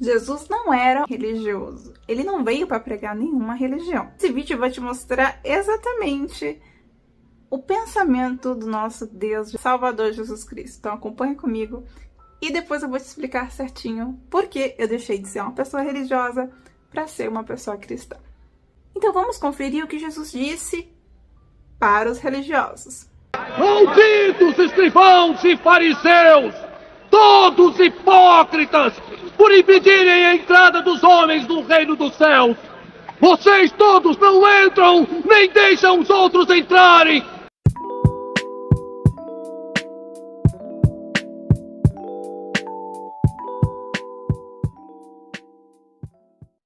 Jesus não era religioso. Ele não veio para pregar nenhuma religião. Esse vídeo vai te mostrar exatamente o pensamento do nosso Deus, Salvador Jesus Cristo. Então acompanha comigo e depois eu vou te explicar certinho por que eu deixei de ser uma pessoa religiosa para ser uma pessoa cristã. Então vamos conferir o que Jesus disse para os religiosos. Malditos escrivãos e fariseus, todos hipócritas, por impedirem a entrada dos homens no reino dos céus. Vocês todos não entram, nem deixam os outros entrarem.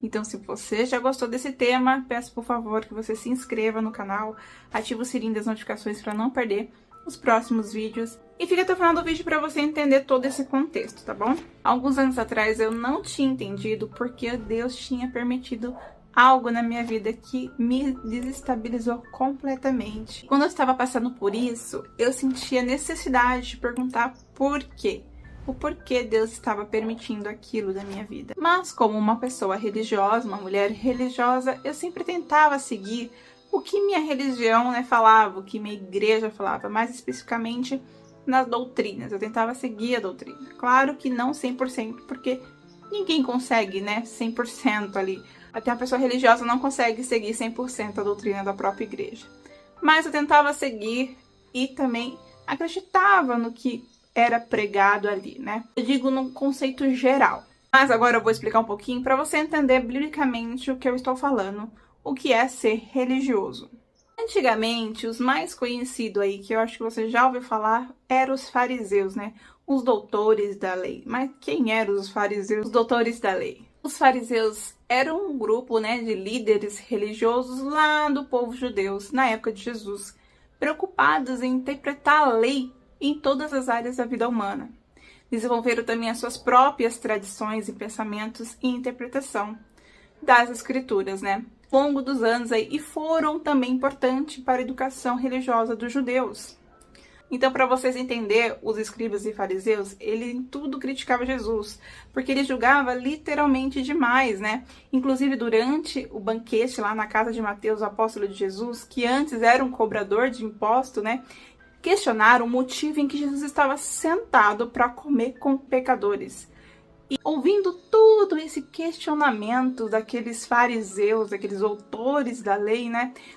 Então, se você já gostou desse tema, peço por favor que você se inscreva no canal, ative o sininho das notificações para não perder os próximos vídeos e fica até o final do vídeo para você entender todo esse contexto, tá bom? Alguns anos atrás eu não tinha entendido porque Deus tinha permitido algo na minha vida que me desestabilizou completamente. Quando eu estava passando por isso, eu sentia necessidade de perguntar por quê. O porquê Deus estava permitindo aquilo da minha vida. Mas como uma pessoa religiosa, uma mulher religiosa, eu sempre tentava seguir o que minha religião, falava, o que minha igreja falava, mais especificamente nas doutrinas. Eu tentava seguir a doutrina. Claro que não 100%, porque ninguém consegue, 100% ali. Até uma pessoa religiosa não consegue seguir 100% a doutrina da própria igreja. Mas eu tentava seguir e também acreditava no que era pregado ali, Eu digo num conceito geral. Mas agora eu vou explicar um pouquinho para você entender biblicamente o que eu estou falando, o que é ser religioso. Antigamente, os mais conhecidos aí, que eu acho que você já ouviu falar, eram os fariseus, Os doutores da lei. Mas quem eram os fariseus, os doutores da lei? Os fariseus eram um grupo, de líderes religiosos lá do povo judeu, na época de Jesus, preocupados em interpretar a lei em todas as áreas da vida humana. Desenvolveram também as suas próprias tradições e pensamentos e interpretação das escrituras, Ao longo dos anos aí, e foram também importantes para a educação religiosa dos judeus. Então, para vocês entenderem, os escribas e fariseus, ele em tudo criticava Jesus, porque ele julgava literalmente demais, Inclusive, durante o banquete lá na casa de Mateus, o apóstolo de Jesus, que antes era um cobrador de imposto, questionaram o motivo em que Jesus estava sentado para comer com pecadores. E ouvindo todo esse questionamento daqueles fariseus, daqueles autores da lei,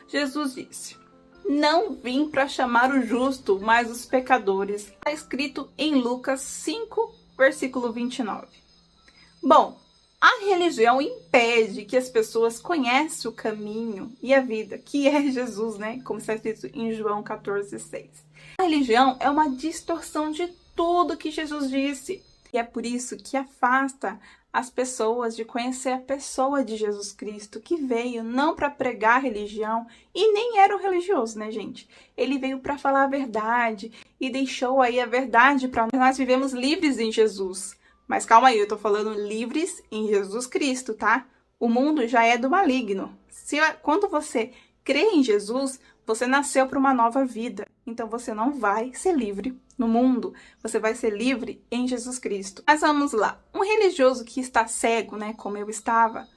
Jesus disse: não vim para chamar o justo, mas os pecadores. Está escrito em Lucas 5, versículo 29. Bom, a religião impede que as pessoas conheçam o caminho e a vida, que é Jesus, Como está escrito em João 14,6. A religião é uma distorção de tudo que Jesus disse. E é por isso que afasta as pessoas de conhecer a pessoa de Jesus Cristo, que veio não para pregar religião e nem era um religioso, gente? Ele veio para falar a verdade e deixou aí a verdade para nós. Nós vivemos livres em Jesus. Mas calma aí, eu tô falando livres em Jesus Cristo, tá? O mundo já é do maligno. Quando você crê em Jesus, você nasceu para uma nova vida. Então você não vai ser livre no mundo. Você vai ser livre em Jesus Cristo. Mas vamos lá. Um religioso que está cego, como eu estava,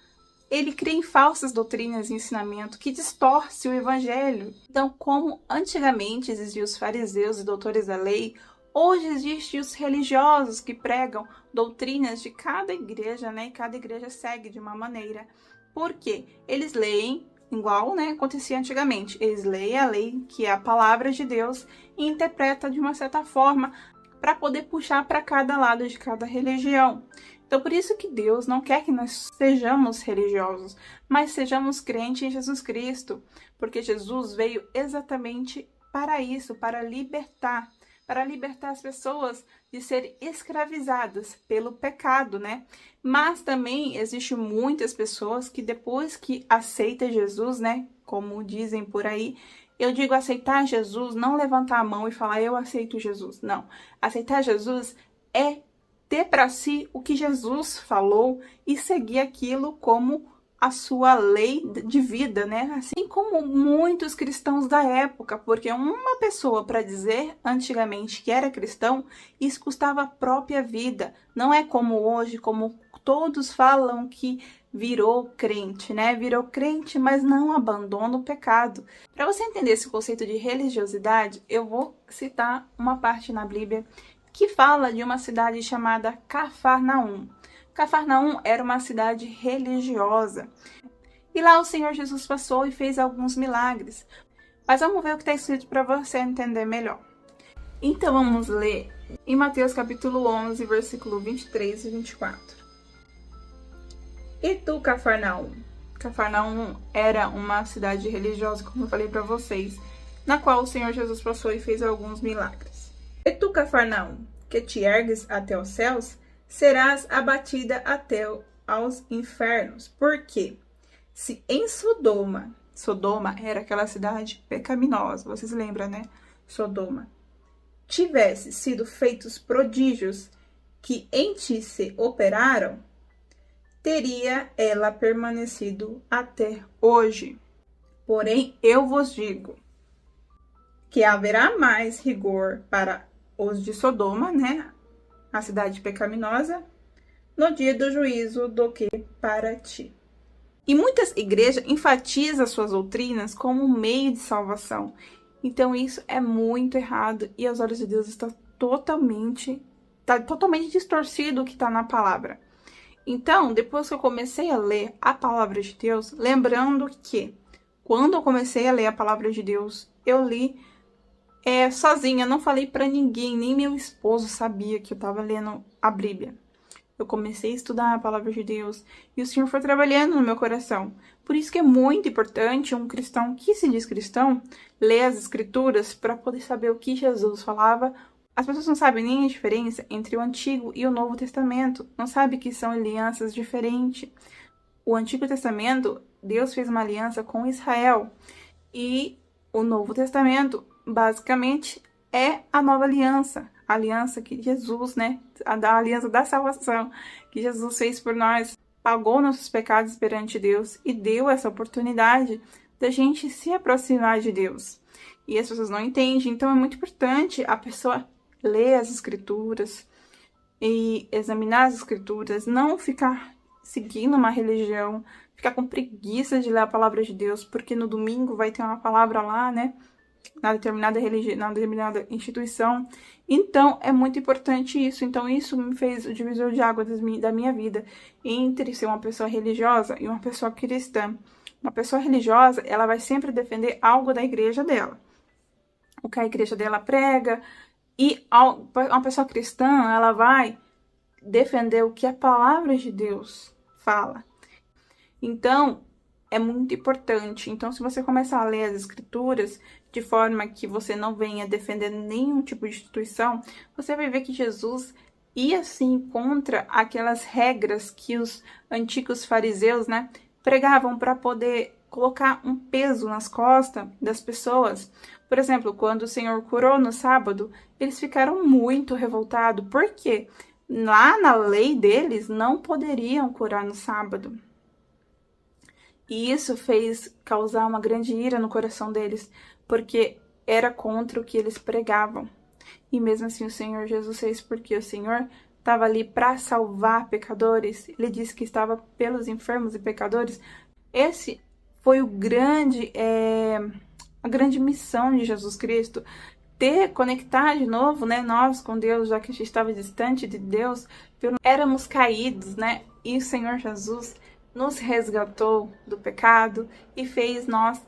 ele crê em falsas doutrinas e ensinamento que distorce o evangelho. Então, como antigamente existiam os fariseus e doutores da lei, hoje existem os religiosos que pregam doutrinas de cada igreja, E cada igreja segue de uma maneira. Por quê? Eles leem igual, acontecia antigamente. Eles leem a lei, que é a palavra de Deus, e interpretam de uma certa forma para poder puxar para cada lado de cada religião. Então, por isso que Deus não quer que nós sejamos religiosos, mas sejamos crentes em Jesus Cristo, porque Jesus veio exatamente para isso, para libertar as pessoas de serem escravizadas pelo pecado, Mas também existe muitas pessoas que depois que aceitam Jesus, como dizem por aí, eu digo aceitar Jesus, não levantar a mão e falar eu aceito Jesus, não. Aceitar Jesus é ter para si o que Jesus falou e seguir aquilo como a sua lei de vida, né? Assim como muitos cristãos da época, porque uma pessoa para dizer antigamente que era cristão, isso custava a própria vida. Não é como hoje, como todos falam que virou crente, né? Virou crente, mas não abandona o pecado. Para você entender esse conceito de religiosidade, eu vou citar uma parte na Bíblia que fala de uma cidade chamada Cafarnaum. Cafarnaum era uma cidade religiosa. E lá o Senhor Jesus passou e fez alguns milagres. Mas vamos ver o que está escrito para você entender melhor. Então vamos ler em Mateus capítulo 11, versículo 23 e 24. E tu, Cafarnaum? Cafarnaum era uma cidade religiosa, como eu falei para vocês, na qual o Senhor Jesus passou e fez alguns milagres. E tu, Cafarnaum, que te ergues até os céus, serás abatida até aos infernos. Por quê? Se em Sodoma era aquela cidade pecaminosa, vocês lembram, né? Sodoma. Tivesse sido feitos prodígios que em ti se operaram, teria ela permanecido até hoje. Porém, eu vos digo que haverá mais rigor para os de Sodoma, né? A cidade pecaminosa, no dia do juízo do que para ti. E muitas igrejas enfatizam suas doutrinas como um meio de salvação. Então isso é muito errado e aos olhos de Deus está totalmente distorcido o que está na palavra. Então, depois que eu comecei a ler a palavra de Deus, lembrando que quando eu comecei a ler a palavra de Deus, eu li sozinha, não falei para ninguém, nem meu esposo sabia que eu estava lendo a Bíblia. Eu comecei a estudar a palavra de Deus e o Senhor foi trabalhando no meu coração. Por isso que é muito importante um cristão que se diz cristão ler as escrituras para poder saber o que Jesus falava. As pessoas não sabem nem a diferença entre o Antigo e o Novo Testamento. Não sabem que são alianças diferentes. O Antigo Testamento, Deus fez uma aliança com Israel. E o Novo Testamento, basicamente, é a nova aliança. A aliança que Jesus, né? A aliança da salvação que Jesus fez por nós. Pagou nossos pecados perante Deus e deu essa oportunidade da gente se aproximar de Deus. E as pessoas não entendem. Então é muito importante a pessoa ler as escrituras e examinar as escrituras, não ficar seguindo uma religião, ficar com preguiça de ler a palavra de Deus, porque no domingo vai ter uma palavra lá, né? Na determinada religião, na determinada instituição. Então, é muito importante isso. Então, isso me fez o divisor de água da minha vida entre ser uma pessoa religiosa e uma pessoa cristã. Uma pessoa religiosa, ela vai sempre defender algo da igreja dela. O que a igreja dela prega. E uma pessoa cristã, ela vai defender o que a palavra de Deus fala. Então, é muito importante. Então, se você começar a ler as escrituras de forma que você não venha defender nenhum tipo de instituição, você vai ver que Jesus ia sim contra aquelas regras que os antigos fariseus, né, pregavam para poder colocar um peso nas costas das pessoas. Por exemplo, quando o Senhor curou no sábado, eles ficaram muito revoltados, porque lá na lei deles não poderiam curar no sábado. E isso fez causar uma grande ira no coração deles, porque era contra o que eles pregavam. E mesmo assim o Senhor Jesus fez, porque o Senhor estava ali para salvar pecadores. Ele disse que estava pelos enfermos e pecadores. Esse foi a grande missão de Jesus Cristo. Conectar de novo, né, nós com Deus, já que a gente estava distante de Deus, éramos caídos, né? E o Senhor Jesus nos resgatou do pecado e fez nós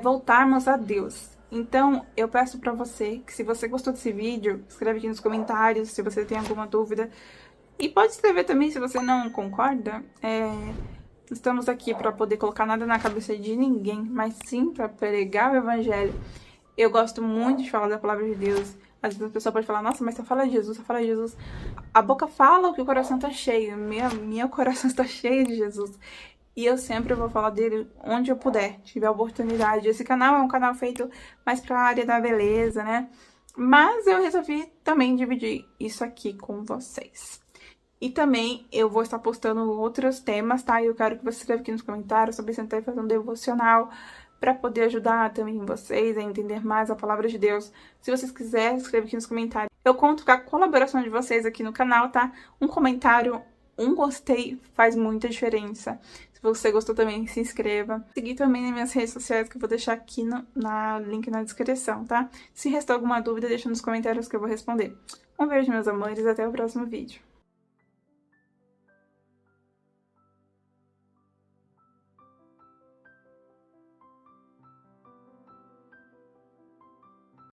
voltarmos a Deus. Então, eu peço para você que, se você gostou desse vídeo, escreve aqui nos comentários se você tem alguma dúvida. E pode escrever também se você não concorda. Estamos aqui para poder colocar nada na cabeça de ninguém, mas sim para pregar o evangelho. Eu gosto muito de falar da palavra de Deus. Às vezes a pessoa pode falar, nossa, mas só fala de Jesus, só fala de Jesus. A boca fala o que o coração tá cheio. Meu coração está cheio de Jesus. E eu sempre vou falar dele onde eu puder, tiver oportunidade. Esse canal é um canal feito mais para a área da beleza, né? Mas eu resolvi também dividir isso aqui com vocês. E também eu vou estar postando outros temas, tá? E eu quero que você escreva aqui nos comentários sobre sentar e fazer um devocional para poder ajudar também vocês a entender mais a palavra de Deus. Se vocês quiserem, escreva aqui nos comentários. Eu conto com a colaboração de vocês aqui no canal, tá? Um comentário, um gostei faz muita diferença. Se você gostou também, se inscreva. Seguir também nas minhas redes sociais, que eu vou deixar aqui no link na descrição, tá? Se restar alguma dúvida, deixa nos comentários que eu vou responder. Um beijo, meus amores, e até o próximo vídeo.